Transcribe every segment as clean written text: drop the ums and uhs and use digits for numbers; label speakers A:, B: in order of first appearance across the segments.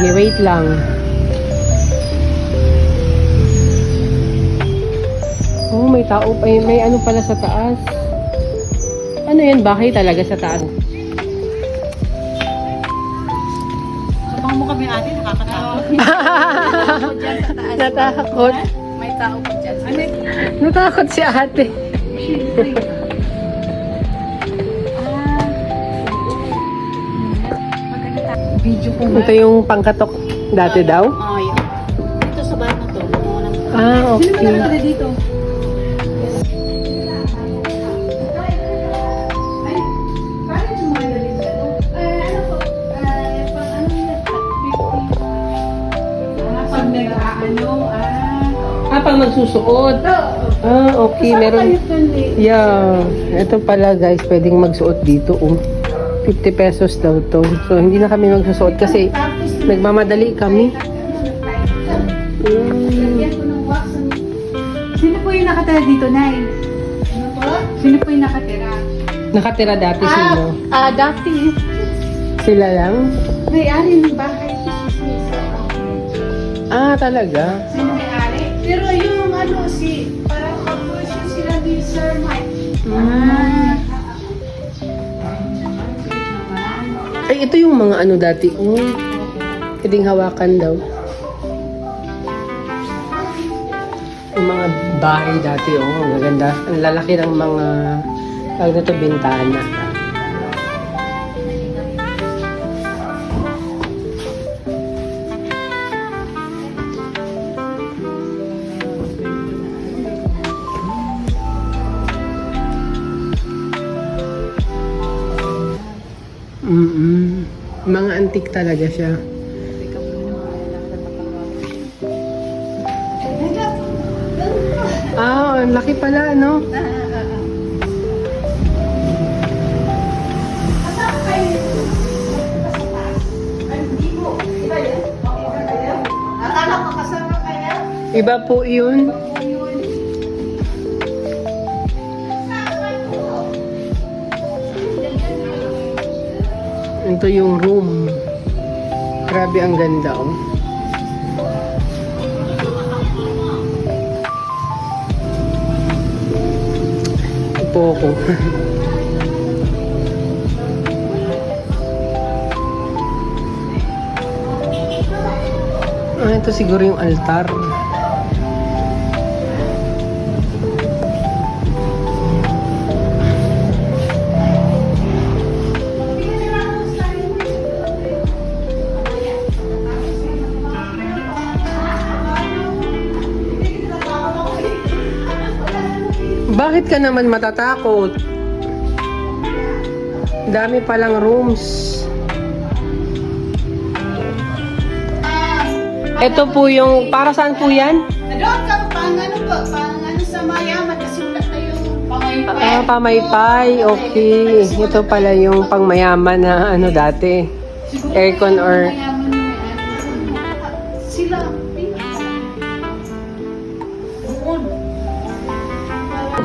A: Sige, wait lang. Oh, may tao. May ano pala sa taas. Ano yan? Bahay talaga sa taas.
B: Sabang mo kami ate, nakakatakot.
A: Natakot.
B: May tao pa dyan. Ano?
A: Natakot si ate.
B: Video ko
A: Ito yung pangkatok dati daw?
B: Oo, yun. Ito sa bahay na to.
A: Ah,
B: Sino ba
A: okay.
B: nakatala dito? Pag nag-aano,
A: Pang magsusuot. Ah, okay. Meron. Yeah. Ito pala guys, pwedeng magsuot dito. 50 pesos daw to. So, hindi na kami magsusuot kasi nagmamadali kami.
B: Sino po yung nakatira dito, Nay? Ano po? Sino po yung nakatira?
A: Nakatira dati sino?
B: Dati.
A: Sila lang?
B: May-ari ng bahay.
A: Ah, talaga?
B: Sino may-ari? Pero yung ano, parang kapusyo sila ni Sir Mike.
A: Ay, ito yung mga ano dati. Pwedeng hawakan daw. Yung mga bahay dati, maganda. Ang lalaki ng mga, tawag na ito, bintana. Mga antik talaga siya. Ah, ang laki pala, no?
B: Akala ko kasama kaya?
A: Iba po yun. Ito yung room. Grabe ang ganda, Upo ko. Ito siguro yung altar. Bakit ka naman matatakot? Dami palang rooms. Ito po yung, para saan po yan?
B: Doon ka, pang ano sa mayaman, kasulat na yung pamaypay.
A: Ah, pamaypay. Okay. Ito pala yung pangmayaman na ano dati. Aircon or...
B: Sila.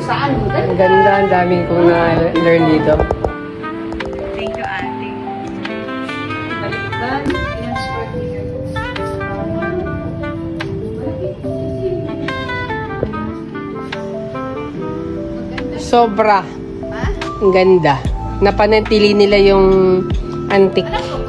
B: Saan?
A: Ang ganda, ang daming kong na-learn dito.
B: Thank you, ate. Balikan. Ilang square meter po?
A: Sobra.
B: Ha?
A: Ang ganda. Napanatili nila yung antique.
B: Alam ko,